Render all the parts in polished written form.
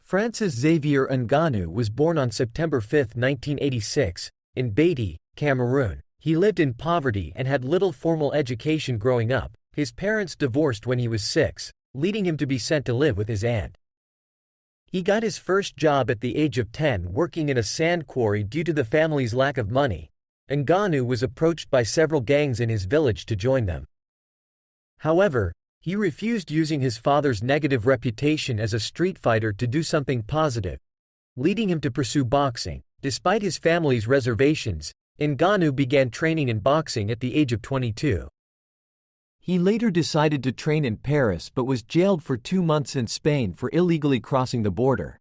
Francis Xavier Ngannou was born on September 5, 1986, in Batie, Cameroon. He lived in poverty and had little formal education growing up. His parents divorced when he was 6, leading him to be sent to live with his aunt. He got his first job at the age of 10 working in a sand quarry due to the family's lack of money. Ngannou was approached by several gangs in his village to join them. However, he refused, using his father's negative reputation as a street fighter to do something positive, leading him to pursue boxing. Despite his family's reservations, Ngannou began training in boxing at the age of 22. He later decided to train in Paris but was jailed for 2 months in Spain for illegally crossing the border.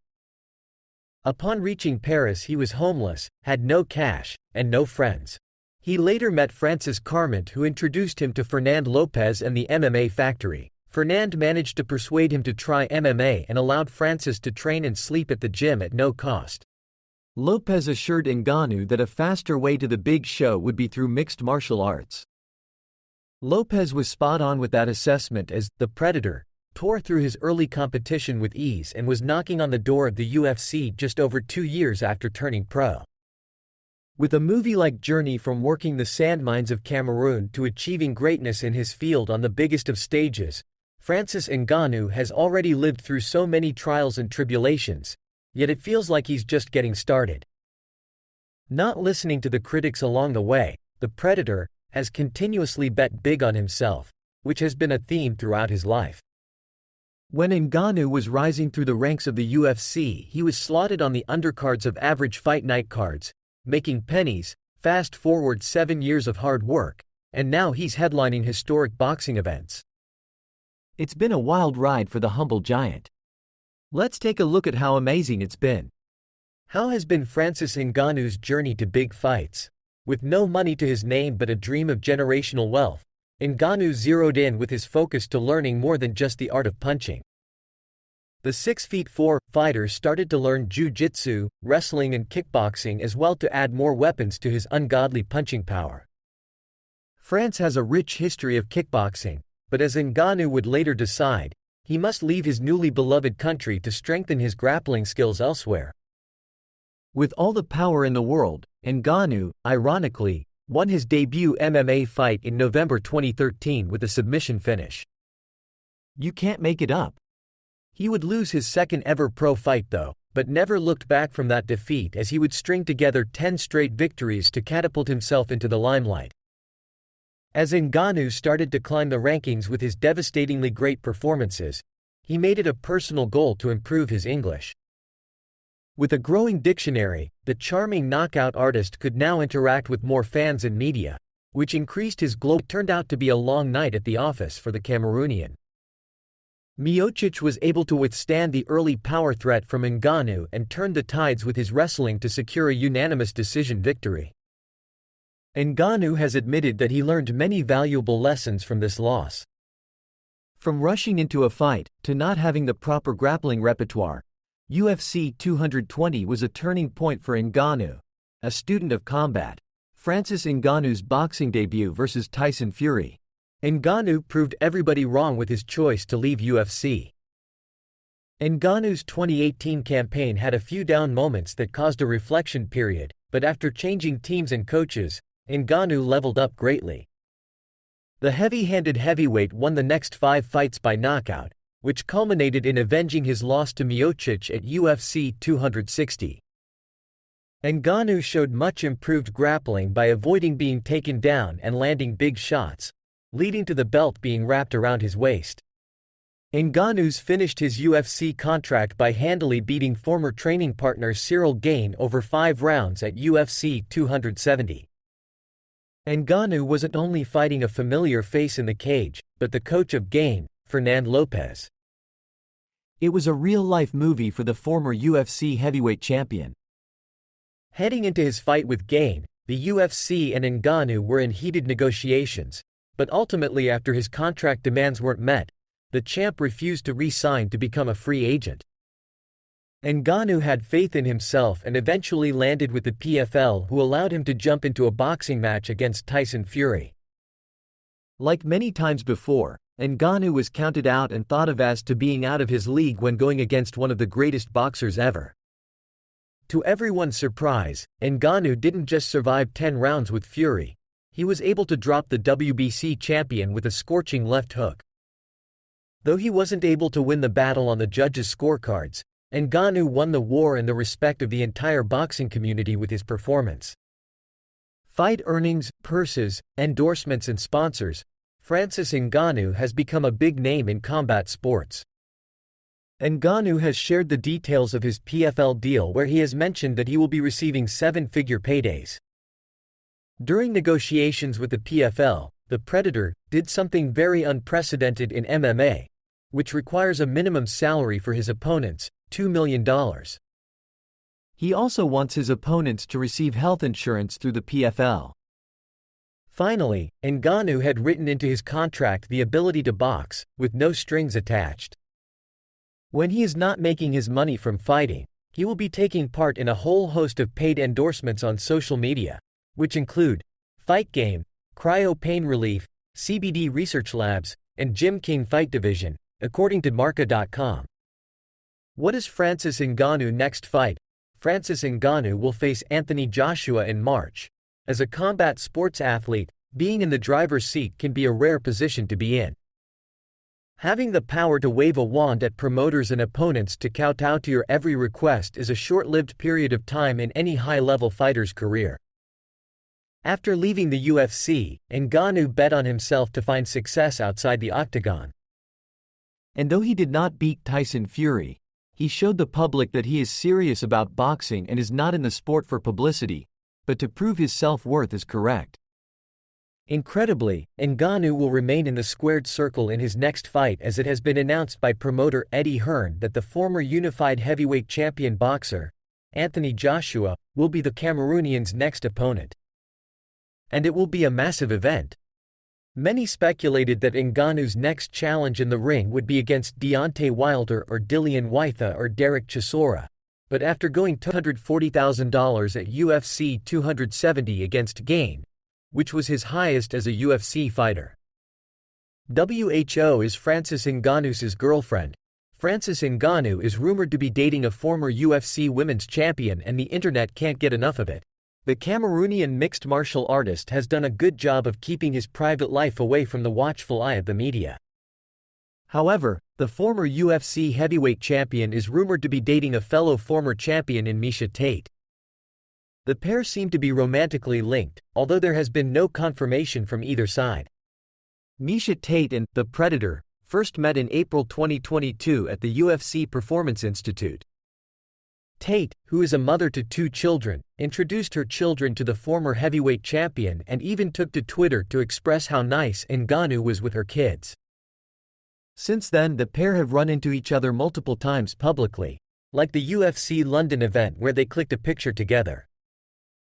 Upon reaching Paris, he was homeless, had no cash, and no friends. He later met Francis Carmont, who introduced him to Fernand Lopez and the MMA Factory. Fernand managed to persuade him to try MMA and allowed Francis to train and sleep at the gym at no cost. Lopez assured Ngannou that a faster way to the big show would be through mixed martial arts. Lopez was spot on with that assessment, as the Predator tore through his early competition with ease and was knocking on the door of the UFC just over 2 years after turning pro. With a movie-like journey from working the sand mines of Cameroon to achieving greatness in his field on the biggest of stages, Francis Ngannou has already lived through so many trials and tribulations, yet it feels like he's just getting started. Not listening to the critics along the way, the Predator has continuously bet big on himself, which has been a theme throughout his life. When Ngannou was rising through the ranks of the UFC, he was slotted on the undercards of average fight night cards, making pennies. Fast forward 7 years of hard work, and now he's headlining historic boxing events. It's been a wild ride for the humble giant. Let's take a look at how amazing it's been. How has been Francis Ngannou's journey to big fights? With no money to his name but a dream of generational wealth, Ngannou zeroed in with his focus to learning more than just the art of punching. The 6'4" fighter started to learn jiu-jitsu, wrestling and kickboxing as well to add more weapons to his ungodly punching power. France has a rich history of kickboxing, but as Ngannou would later decide, he must leave his newly beloved country to strengthen his grappling skills elsewhere. With all the power in the world, Ngannou, ironically, won his debut MMA fight in November 2013 with a submission finish. You can't make it up. He would lose his second ever pro fight though, but never looked back from that defeat, as he would string together 10 straight victories to catapult himself into the limelight. As Ngannou started to climb the rankings with his devastatingly great performances, he made it a personal goal to improve his English. With a growing dictionary, the charming knockout artist could now interact with more fans and media, which increased his glow. It turned out to be a long night at the office for the Cameroonian. Miocic was able to withstand the early power threat from Ngannou and turned the tides with his wrestling to secure a unanimous decision victory. Ngannou has admitted that he learned many valuable lessons from this loss. From rushing into a fight to not having the proper grappling repertoire, UFC 220 was a turning point for Ngannou, a student of combat. Francis Ngannou's boxing debut versus Tyson Fury. Ngannou proved everybody wrong with his choice to leave UFC. Ngannou's 2018 campaign had a few down moments that caused a reflection period, but after changing teams and coaches, Ngannou leveled up greatly. The heavy-handed heavyweight won the next 5 fights by knockout, which culminated in avenging his loss to Miocic at UFC 260. Ngannou showed much improved grappling by avoiding being taken down and landing big shots, leading to the belt being wrapped around his waist. Ngannou's finished his UFC contract by handily beating former training partner Cyril Gane over 5 rounds at UFC 270. Ngannou wasn't only fighting a familiar face in the cage, but the coach of Gane, Fernand Lopez. It was a real-life movie for the former UFC heavyweight champion. Heading into his fight with Gane, the UFC and Ngannou were in heated negotiations, but ultimately, after his contract demands weren't met, the champ refused to re-sign to become a free agent. Ngannou had faith in himself and eventually landed with the PFL, who allowed him to jump into a boxing match against Tyson Fury. Like many times before, Ngannou was counted out and thought of as to being out of his league when going against one of the greatest boxers ever. To everyone's surprise, Ngannou didn't just survive 10 rounds with Fury. He was able to drop the WBC champion with a scorching left hook. Though he wasn't able to win the battle on the judges' scorecards, Ngannou won the war and the respect of the entire boxing community with his performance. Fight earnings, purses, endorsements and sponsors. Francis Ngannou has become a big name in combat sports. Ngannou has shared the details of his PFL deal, where he has mentioned that he will be receiving 7-figure paydays. During negotiations with the PFL, the Predator did something very unprecedented in MMA, which requires a minimum salary for his opponents, $2 million. He also wants his opponents to receive health insurance through the PFL. Finally, Ngannou had written into his contract the ability to box, with no strings attached. When he is not making his money from fighting, he will be taking part in a whole host of paid endorsements on social media, which include Fight Game, Cryo Pain Relief, CBD Research Labs, and Gym King Fight Division, according to Marca.com. What is Francis Ngannou's next fight? Francis Ngannou will face Anthony Joshua in March. As a combat sports athlete, being in the driver's seat can be a rare position to be in. Having the power to wave a wand at promoters and opponents to kowtow to your every request is a short-lived period of time in any high-level fighter's career. After leaving the UFC, Ngannou bet on himself to find success outside the octagon. And though he did not beat Tyson Fury, he showed the public that he is serious about boxing and is not in the sport for publicity, but to prove his self-worth is correct. Incredibly, Ngannou will remain in the squared circle in his next fight, as it has been announced by promoter Eddie Hearn that the former unified heavyweight champion boxer, Anthony Joshua, will be the Cameroonian's next opponent. And it will be a massive event. Many speculated that Ngannou's next challenge in the ring would be against Deontay Wilder or Dillian Whyte or Derek Chisora, but after going $240,000 at UFC 270 against Gain, which was his highest as a UFC fighter. WHO is Francis Ngannou's girlfriend. Francis Ngannou is rumored to be dating a former UFC women's champion, and the internet can't get enough of it. The Cameroonian mixed martial artist has done a good job of keeping his private life away from the watchful eye of the media. However, the former UFC heavyweight champion is rumored to be dating a fellow former champion in Miesha Tate. The pair seem to be romantically linked, although there has been no confirmation from either side. Miesha Tate and The Predator first met in April 2022 at the UFC Performance Institute. Tate, who is a mother to 2 children, introduced her children to the former heavyweight champion and even took to Twitter to express how nice Ngannou was with her kids. Since then, the pair have run into each other multiple times publicly, like the UFC London event where they clicked a picture together.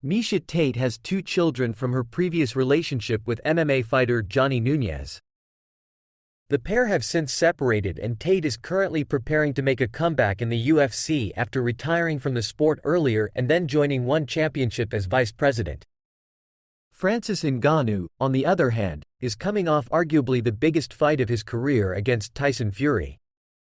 Miesha Tate has 2 children from her previous relationship with MMA fighter Johnny Nunez. The pair have since separated, and Tate is currently preparing to make a comeback in the UFC after retiring from the sport earlier and then joining One Championship as vice president. Francis Ngannou, on the other hand, is coming off arguably the biggest fight of his career against Tyson Fury.